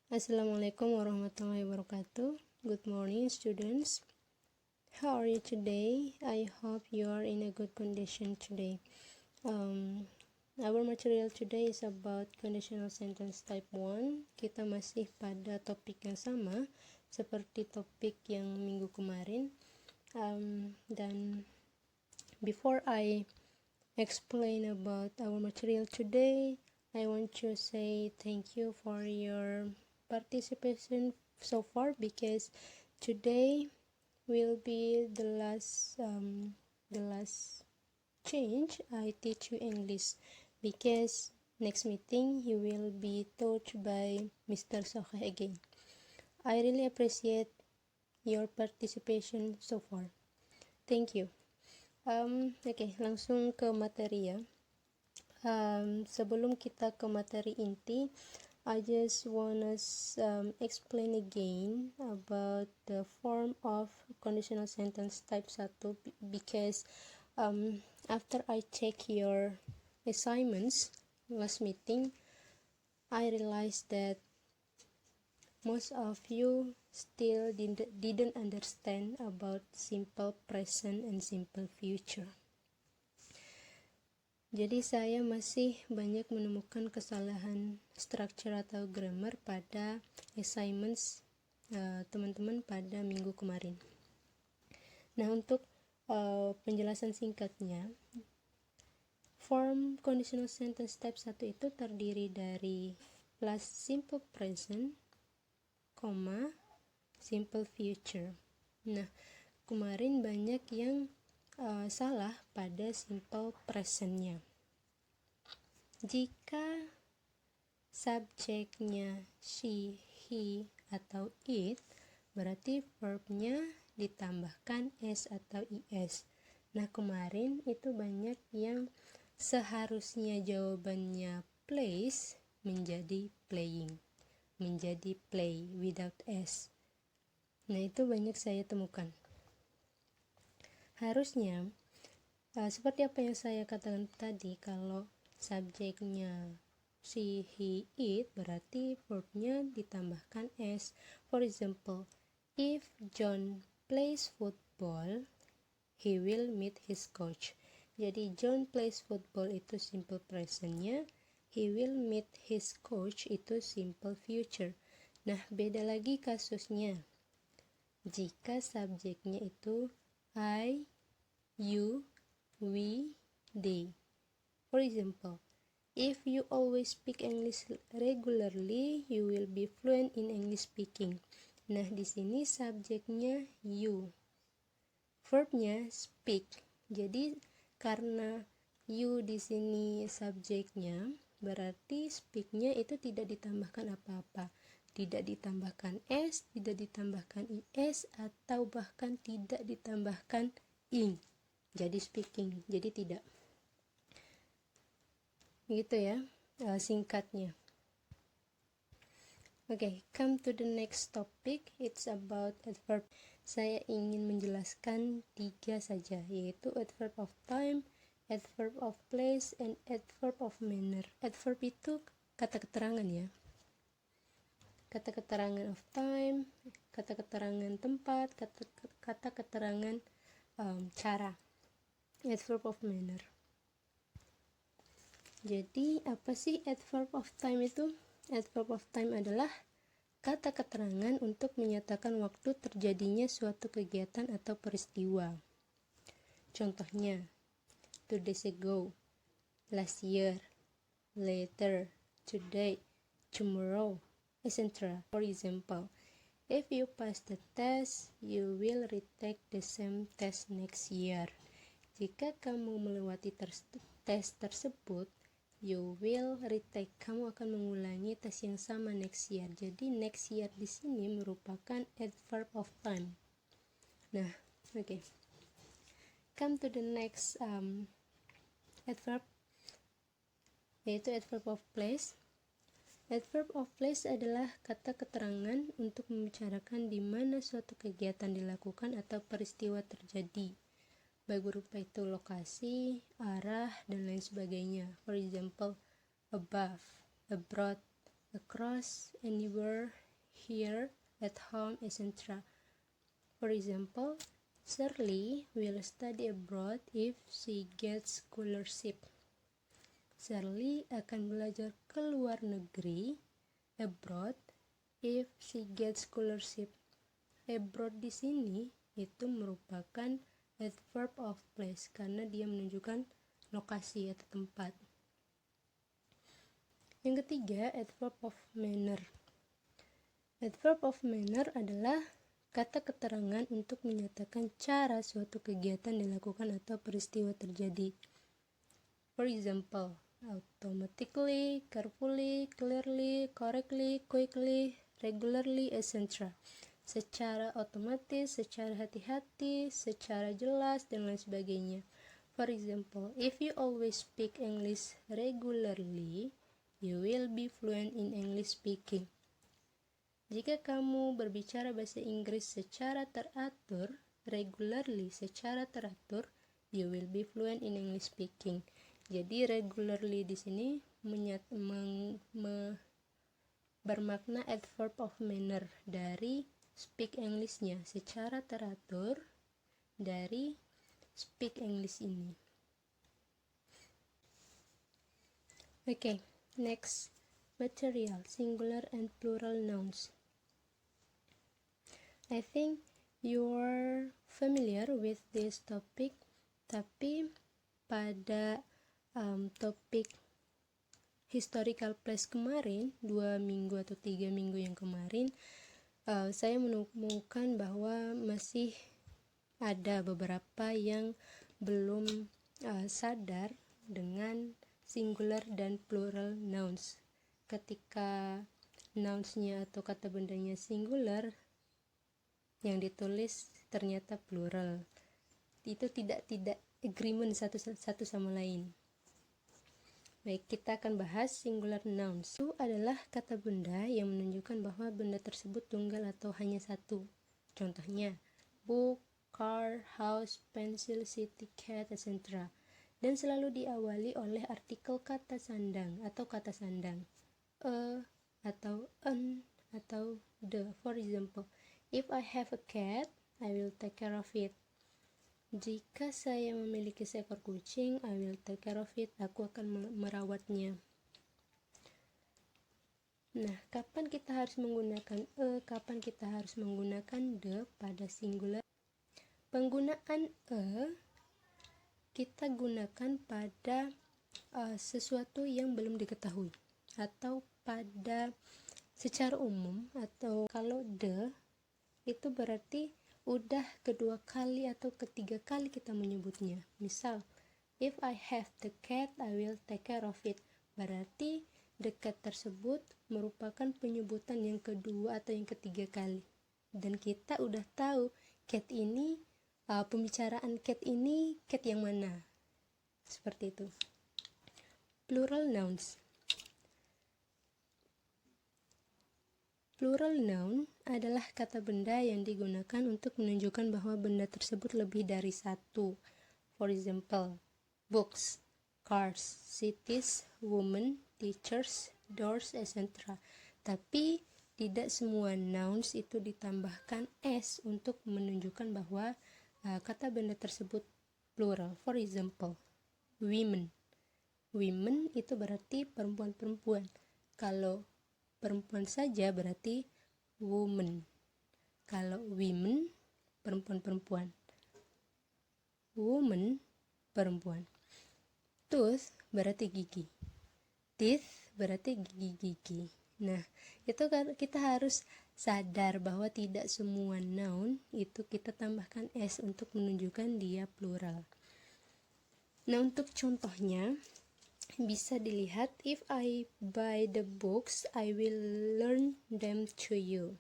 Assalamualaikum warahmatullahi wabarakatuh. Good morning, students. How are you today? I hope you are in a good condition today. Our material today is about conditional sentence type 1. Kita masih pada topik yang sama seperti topik yang minggu kemarin. Dan before I explain about our material today, I want to say thank you for your participation so far, because today will be the last change I teach you English, because next meeting you will be taught by Mr. Sohe again. I really appreciate your participation so far. Thank you. Oke, langsung ke materi ya. Sebelum kita ke materi inti, I just wanna explain again about the form of conditional sentence type 1, because after I check your assignments last meeting, I realized that most of you still didn't understand about simple present and simple future. Jadi saya masih banyak menemukan kesalahan structure atau grammar pada assignments teman-teman pada minggu kemarin. Nah, untuk penjelasan singkatnya, form conditional sentence type 1 itu terdiri dari plus simple present, simple future. Nah, kemarin banyak yang salah pada simple presentnya. Jika subjeknya she, he, atau it, berarti verbnya ditambahkan s atau is. Nah, kemarin itu banyak yang seharusnya jawabannya plays menjadi playing, menjadi play without s. Nah, itu banyak saya temukan. Harusnya seperti apa yang saya katakan tadi, kalau subjeknya she, he, it, berarti verbnya ditambahkan s. For example, if John plays football, he will meet his coach. Jadi John plays football itu simple presentnya, he will meet his coach itu simple future. Nah, beda lagi kasusnya jika subjeknya itu I, you, we, they. For example, if you always speak English regularly, you will be fluent in English speaking. Nah, di sini subjeknya you, verbnya speak. Jadi karena you di sini subjeknya, berarti speaknya itu tidak ditambahkan apa-apa. Tidak ditambahkan s, tidak ditambahkan is, atau bahkan tidak ditambahkan ing. Jadi speaking, jadi tidak. Gitu ya, singkatnya. Okay, come to the next topic. It's about adverb. Saya ingin menjelaskan 3 saja, yaitu adverb of time, adverb of place, and adverb of manner. Adverb itu kata keterangan ya. Kata keterangan of time, kata keterangan tempat, kata keterangan cara. Adverb of manner. Jadi apa sih adverb of time itu? Adverb of time adalah kata keterangan untuk menyatakan waktu terjadinya suatu kegiatan atau peristiwa. Contohnya, 2 days ago, last year, later, today, tomorrow, etc. For example, if you pass the test, you will retake the same test next year. Jika kamu melewati tes tersebut, you will retake, kamu akan mengulangi tes yang sama next year. Jadi next year di sini merupakan adverb of time. Nah, okay. Come to the next adverb, yaitu adverb of place. Adverb of place adalah kata keterangan untuk membicarakan di mana suatu kegiatan dilakukan atau peristiwa terjadi, baik berupa itu lokasi, arah, dan lain sebagainya. For example, above, abroad, across, anywhere, here, at home, etc. For example, Shirley will study abroad if she gets scholarship. Shirley akan belajar ke luar negeri, abroad, if she gets scholarship. Abroad di sini itu merupakan adverb of place karena dia menunjukkan lokasi atau tempat. Yang ketiga, adverb of manner. Adverb of manner adalah kata keterangan untuk menyatakan cara suatu kegiatan dilakukan atau peristiwa terjadi. For example, automatically, carefully, clearly, correctly, quickly, regularly, etc. Secara otomatis, secara hati-hati, secara jelas, dan lain sebagainya. For example, if you always speak English regularly, you will be fluent in English speaking. Jika kamu berbicara bahasa Inggris secara teratur, regularly, secara teratur, you will be fluent in English speaking. Jadi regularly di sini bermakna adverb of manner dari speak English-nya, secara teratur dari speak English ini. Okay, next, material, singular and plural nouns. I think you're familiar with this topic, tapi pada topik historical place kemarin, 2 minggu atau 3 minggu yang kemarin, saya menemukan bahwa masih ada beberapa yang belum sadar dengan singular dan plural nouns. Ketika nouns-nya atau kata bendanya singular, yang ditulis ternyata plural. Itu tidak agreement satu sama lain. Baik, kita akan bahas singular nouns. Itu adalah kata benda yang menunjukkan bahwa benda tersebut tunggal atau hanya satu. Contohnya, book, car, house, pencil, city, cat, etc. Dan selalu diawali oleh artikel kata sandang atau kata sandang. A atau an atau the. For example, if I have a cat, I will take care of it. Jika saya memiliki seekor kucing, I will take care of it. Aku akan merawatnya. Nah, kapan kita harus menggunakan kapan kita harus menggunakan the pada singular? Penggunaan kita gunakan pada sesuatu yang belum diketahui, atau pada secara umum, atau kalau the itu berarti udah kedua kali atau ketiga kali kita menyebutnya. Misal, if I have the cat, I will take care of it. Berarti the cat tersebut merupakan penyebutan yang kedua atau yang ketiga kali. Dan kita udah tahu cat ini, pembicaraan cat ini cat yang mana. Seperti itu. Plural nouns. Plural noun adalah kata benda yang digunakan untuk menunjukkan bahwa benda tersebut lebih dari satu. For example, books, cars, cities, women, teachers, doors, etc. Tapi tidak semua nouns itu ditambahkan s untuk menunjukkan bahwa kata benda tersebut plural. For example, women. Women itu berarti perempuan-perempuan. Kalau perempuan saja berarti woman. Kalau women, perempuan-perempuan. Woman, perempuan. Tooth berarti gigi. Teeth berarti gigi-gigi. Nah, itu kan kita harus sadar bahwa tidak semua noun itu kita tambahkan s untuk menunjukkan dia plural. Nah, untuk contohnya bisa dilihat, if I buy the books, I will learn them to you.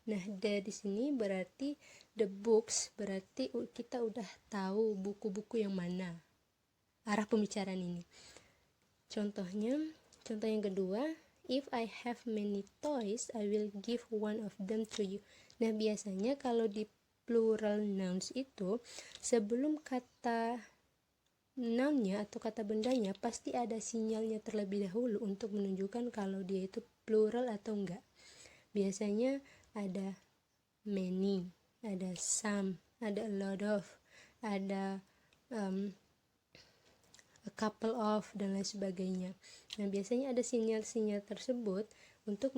Nah, di sini berarti the books berarti kita udah tahu buku-buku yang mana. Arah pembicaraan ini. Contoh yang kedua, if I have many toys, I will give one of them to you. Nah, biasanya kalau di plural nouns itu sebelum kata nounnya atau kata bendanya pasti ada sinyalnya terlebih dahulu untuk menunjukkan kalau dia itu plural atau enggak. Biasanya ada many, ada some, ada a lot of, ada a couple of, dan lain sebagainya. Nah, biasanya ada sinyal-sinyal tersebut untuk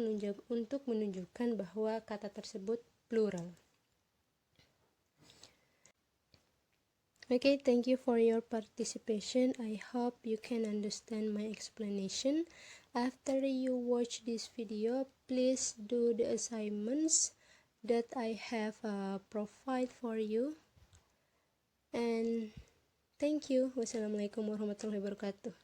menunjukkan bahwa kata tersebut plural. Okay, thank you for your participation. I hope you can understand my explanation. After you watch this video, please do the assignments that I have provide for you. And thank you. Wassalamualaikum warahmatullahi wabarakatuh.